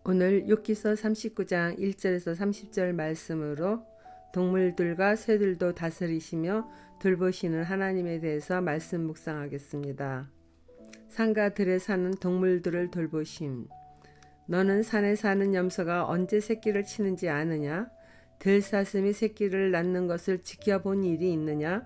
오늘 욥기서 39장 1절에서 30절 말씀으로 동물들과 새들도 다스리시며 돌보시는 하나님에 대해서 말씀 묵상하겠습니다. 산과 들에 사는 동물들을 돌보심. 너는 산에 사는 염소가 언제 새끼를 치는지 아느냐? 들사슴이 새끼를 낳는 것을 지켜본 일이 있느냐?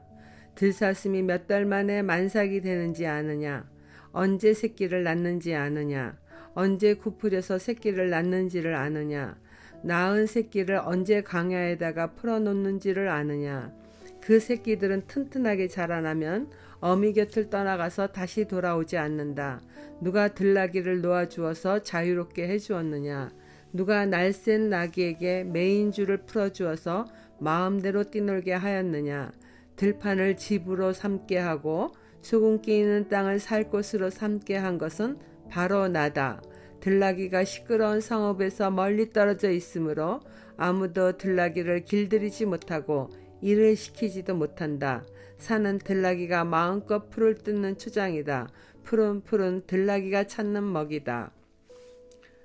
들사슴이 몇 달 만에 만삭이 되는지 아느냐? 언제 새끼를 낳는지 아느냐? 언제 구풀려서 새끼를 낳는지를 아느냐? 낳은 새끼를 언제 강야에다가 풀어놓는지를 아느냐? 그 새끼들은 튼튼하게 자라나면 어미 곁을 떠나가서 다시 돌아오지 않는다. 누가 들나귀를 놓아주어서 자유롭게 해주었느냐? 누가 날쌘 나귀에게 메인 줄을 풀어주어서 마음대로 뛰놀게 하였느냐? 들판을 집으로 삼게 하고 소금기 있는 땅을 살 곳으로 삼게 한 것은 바로 나다. 들나귀가 시끄러운 성읍에서 멀리 떨어져 있으므로 아무도 들나귀를 길들이지 못하고 일을 시키지도 못한다. 산은 들나귀가 마음껏 풀을 뜯는 초장이다. 푸른 들나귀가 찾는 먹이다.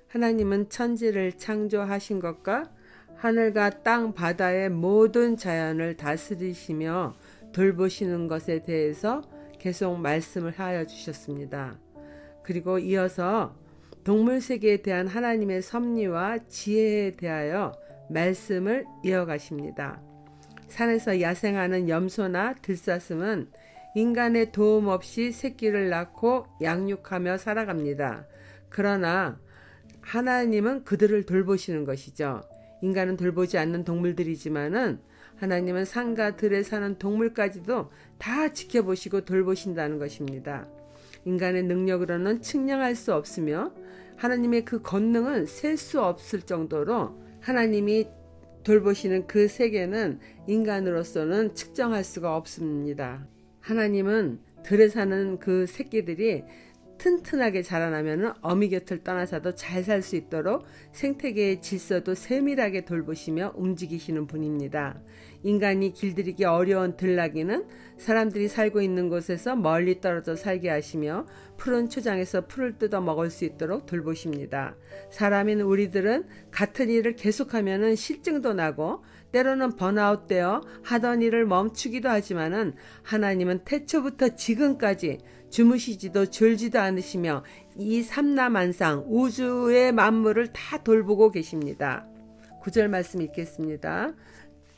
하나님은 천지를 창조하신 것과 하늘과 땅 바다의 모든 자연을 다스리시며 돌보시는 것에 대해서 계속 말씀을 하여 주셨습니다. 그리고 이어서 동물 세계에 대한 하나님의 섭리와 지혜에 대하여 말씀을 이어가십니다. 산에서 야생하는 염소나 들사슴은 인간의 도움 없이 새끼를 낳고 양육하며 살아갑니다. 그러나 하나님은 그들을 돌보시는 것이죠. 인간은 돌보지 않는 동물들이지만은 하나님은 산과 들에 사는 동물까지도 다 지켜보시고 돌보신다는 것입니다. 인간의 능력으로는 측량할 수 없으며 하나님의 그 권능은 셀 수 없을 정도로 하나님이 돌보시는 그 세계는 인간으로서는 측정할 수가 없습니다. 하나님은 들에 사는 그 새끼들이 튼튼하게 자라나면 어미 곁을 떠나서도 잘 살 수 있도록 생태계의 질서도 세밀하게 돌보시며 움직이시는 분입니다. 인간이 길들이기 어려운 들나귀는 사람들이 살고 있는 곳에서 멀리 떨어져 살게 하시며 푸른 초장에서 풀을 뜯어 먹을 수 있도록 돌보십니다. 사람인 우리들은 같은 일을 계속하면 실증도 나고 때로는 번아웃되어 하던 일을 멈추기도 하지만은 하나님은 태초부터 지금까지 주무시지도 졸지도 않으시며 이 삼라만상 우주의 만물을 다 돌보고 계십니다. 9절 말씀 읽겠습니다.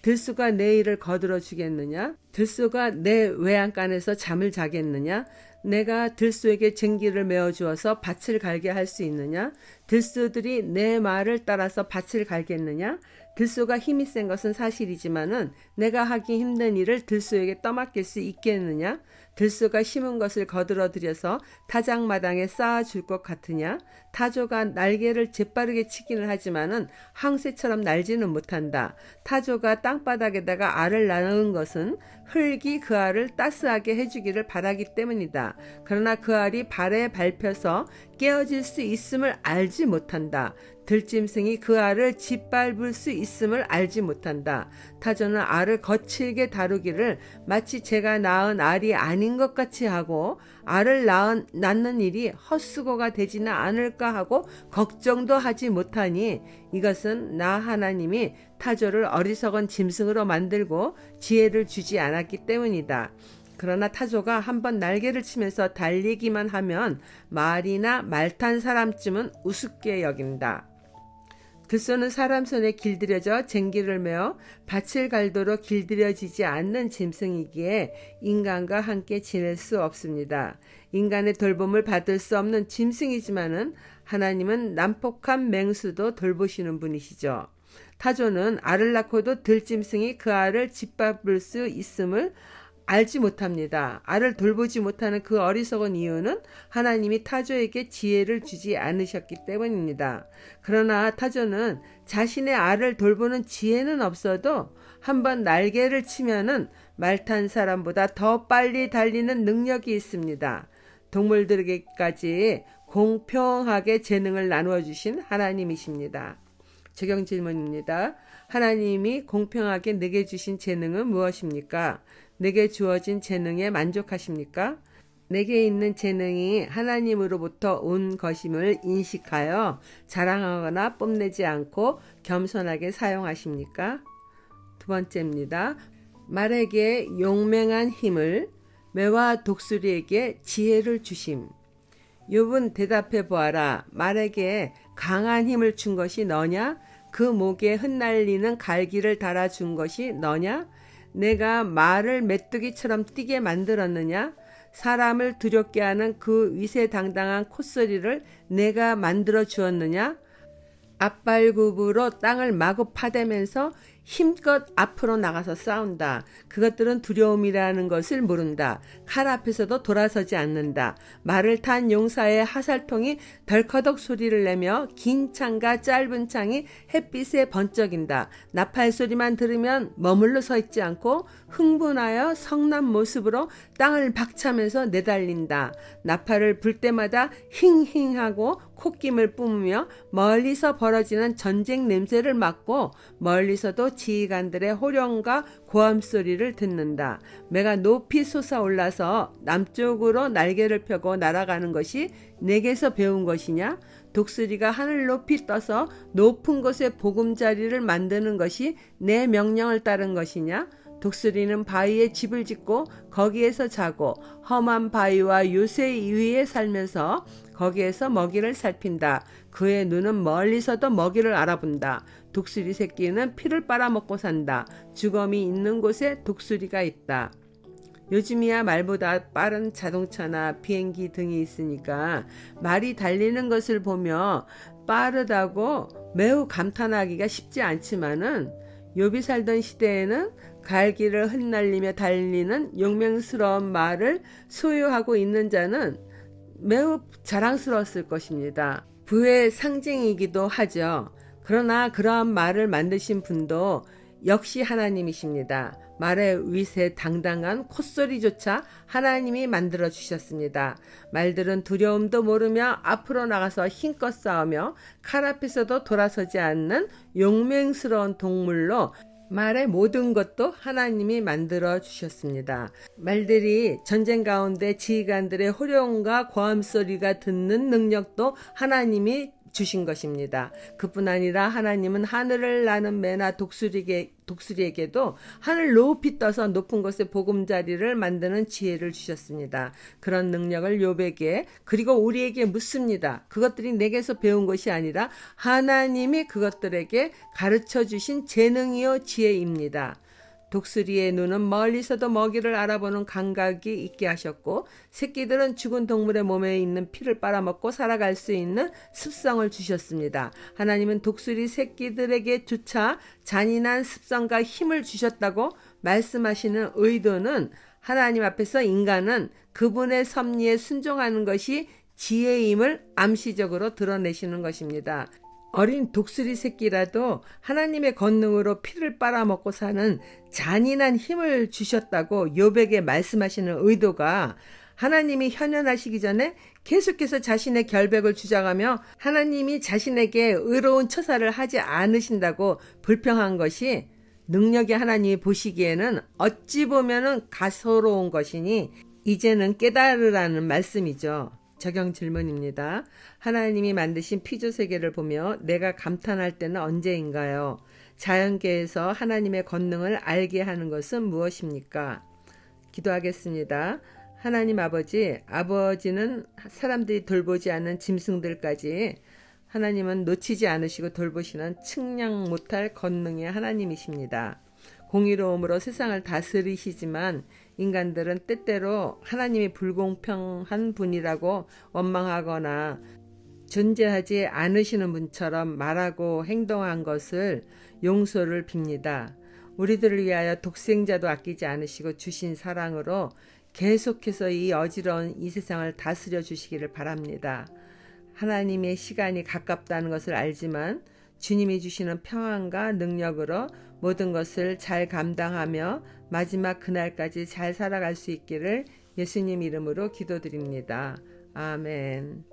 들소가 내 일을 거들어 주겠느냐? 들소가 내 외양간에서 잠을 자겠느냐? 내가 들소에게 쟁기를 메어 주어서 밭을 갈게 할 수 있느냐? 들소들이 내 말을 따라서 밭을 갈겠느냐? 들소가 힘이 센 것은 사실이지만은 내가 하기 힘든 일을 들소에게 떠맡길 수 있겠느냐? 들소가 심은 것을 거들어 들여서 타작마당에 쌓아줄 것 같으냐? 타조가 날개를 재빠르게 치기는 하지만은 항새처럼 날지는 못한다. 타조가 땅바닥에다가 알을 낳은 것은 흙이 그 알을 따스하게 해주기를 바라기 때문이다. 그러나 그 알이 발에 밟혀서 깨어질 수 있음을 알지 못한다. 들짐승이 그 알을 짓밟을 수 있음을 알지 못한다. 타조는 알을 거칠게 다루기를 마치 제가 낳은 알이 아닌 것 같이 하고 알을 낳는 일이 헛수고가 되지는 않을까 하고 걱정도 하지 못하니 이것은 나 하나님이 타조를 어리석은 짐승으로 만들고 지혜를 주지 않았기 때문이다. 그러나 타조가 한번 날개를 치면서 달리기만 하면 말이나 말 탄 사람쯤은 우습게 여긴다. 들소는 사람 손에 길들여져 쟁기를 메어 밭을 갈도록 길들여지지 않는 짐승이기에 인간과 함께 지낼 수 없습니다. 인간의 돌봄을 받을 수 없는 짐승이지만은 하나님은 난폭한 맹수도 돌보시는 분이시죠. 타조는 알을 낳고도 들짐승이 그 알을 짓밟을 수 있음을 알지 못합니다. 알을 돌보지 못하는 그 어리석은 이유는 하나님이 타조에게 지혜를 주지 않으셨기 때문입니다. 그러나 타조는 자신의 알을 돌보는 지혜는 없어도 한번 날개를 치면은 말 탄 사람보다 더 빨리 달리는 능력이 있습니다. 동물들에게까지 공평하게 재능을 나누어 주신 하나님이십니다. 적용 질문입니다. 하나님이 공평하게 내게 주신 재능은 무엇입니까? 내게 주어진 재능에 만족하십니까? 내게 있는 재능이 하나님으로부터 온 것임을 인식하여 자랑하거나 뽐내지 않고 겸손하게 사용하십니까? 두 번째입니다. 말에게 용맹한 힘을, 매와 독수리에게 지혜를 주심. 욥은 대답해 보아라. 말에게 강한 힘을 준 것이 너냐? 그 목에 흩날리는 갈기를 달아준 것이 너냐? 내가 말을 메뚜기처럼 뛰게 만들었느냐? 사람을 두렵게 하는 그 위세당당한 콧소리를 내가 만들어 주었느냐? 앞발굽으로 땅을 마구 파대면서 힘껏 앞으로 나가서 싸운다. 그것들은 두려움이라는 것을 모른다. 칼 앞에서도 돌아서지 않는다. 말을 탄 용사의 하살통이 덜커덕 소리를 내며 긴 창과 짧은 창이 햇빛에 번쩍인다. 나팔 소리만 들으면 머물러 서 있지 않고 흥분하여 성난 모습으로 땅을 박차면서 내달린다. 나팔을 불 때마다 힝힝하고 콧김을 뿜으며 멀리서 벌어지는 전쟁 냄새를 맡고 멀리서도 지휘관들의 호령과 고함 소리를 듣는다. 매가 높이 솟아올라서 남쪽으로 날개를 펴고 날아가는 것이 내게서 배운 것이냐? 독수리가 하늘 높이 떠서 높은 곳에 보금자리를 만드는 것이 내 명령을 따른 것이냐? 독수리는 바위에 집을 짓고 거기에서 자고 험한 바위와 요새 위에 살면서 거기에서 먹이를 살핀다. 그의 눈은 멀리서도 먹이를 알아본다. 독수리 새끼는 피를 빨아먹고 산다. 주검이 있는 곳에 독수리가 있다. 요즘이야 말보다 빠른 자동차나 비행기 등이 있으니까 말이 달리는 것을 보며 빠르다고 매우 감탄하기가 쉽지 않지만은 욥이 살던 시대에는 갈기를 흩날리며 달리는 용맹스러운 말을 소유하고 있는 자는 매우 자랑스러웠을 것입니다. 부의 상징이기도 하죠. 그러나 그러한 말을 만드신 분도 역시 하나님이십니다. 말의 위세 당당한 콧소리조차 하나님이 만들어 주셨습니다. 말들은 두려움도 모르며 앞으로 나가서 힘껏 싸우며 칼 앞에서도 돌아서지 않는 용맹스러운 동물로 말의 모든 것도 하나님이 만들어 주셨습니다. 말들이 전쟁 가운데 지휘관들의 호령과 고함 소리가 듣는 능력도 하나님이 주신 것입니다. 그뿐 아니라 하나님은 하늘을 나는 매나 독수리에게도 하늘 높이 떠서 높은 곳에 보금자리를 만드는 지혜를 주셨습니다. 그런 능력을 욥에게 그리고 우리에게 묻습니다. 그것들이 내게서 배운 것이 아니라 하나님이 그것들에게 가르쳐 주신 재능이요 지혜입니다. 독수리의 눈은 멀리서도 먹이를 알아보는 감각이 있게 하셨고 새끼들은 죽은 동물의 몸에 있는 피를 빨아먹고 살아갈 수 있는 습성을 주셨습니다. 하나님은 독수리 새끼들에게 조차 잔인한 습성과 힘을 주셨다고 말씀하시는 의도는 하나님 앞에서 인간은 그분의 섭리에 순종하는 것이 지혜임을 암시적으로 드러내시는 것입니다. 어린 독수리 새끼라도 하나님의 권능으로 피를 빨아먹고 사는 잔인한 힘을 주셨다고 욥에게 말씀하시는 의도가 하나님이 현현하시기 전에 계속해서 자신의 결백을 주장하며 하나님이 자신에게 의로운 처사를 하지 않으신다고 불평한 것이 능력의 하나님이 보시기에는 어찌 보면 가소로운 것이니 이제는 깨달으라는 말씀이죠. 적용 질문입니다. 하나님이 만드신 피조세계를 보며 내가 감탄할 때는 언제인가요? 자연계에서 하나님의 권능을 알게 하는 것은 무엇입니까? 기도하겠습니다. 하나님 아버지는 사람들이 돌보지 않는 짐승들까지 하나님은 놓치지 않으시고 돌보시는 측량 못할 권능의 하나님이십니다. 공의로움으로 세상을 다스리시지만 인간들은 때때로 하나님이 불공평한 분이라고 원망하거나 존재하지 않으시는 분처럼 말하고 행동한 것을 용서를 빕니다. 우리들을 위하여 독생자도 아끼지 않으시고 주신 사랑으로 계속해서 이 어지러운 이 세상을 다스려 주시기를 바랍니다. 하나님의 시간이 가깝다는 것을 알지만 주님이 주시는 평안과 능력으로 모든 것을 잘 감당하며 마지막 그날까지 잘 살아갈 수 있기를 예수님 이름으로 기도드립니다. 아멘.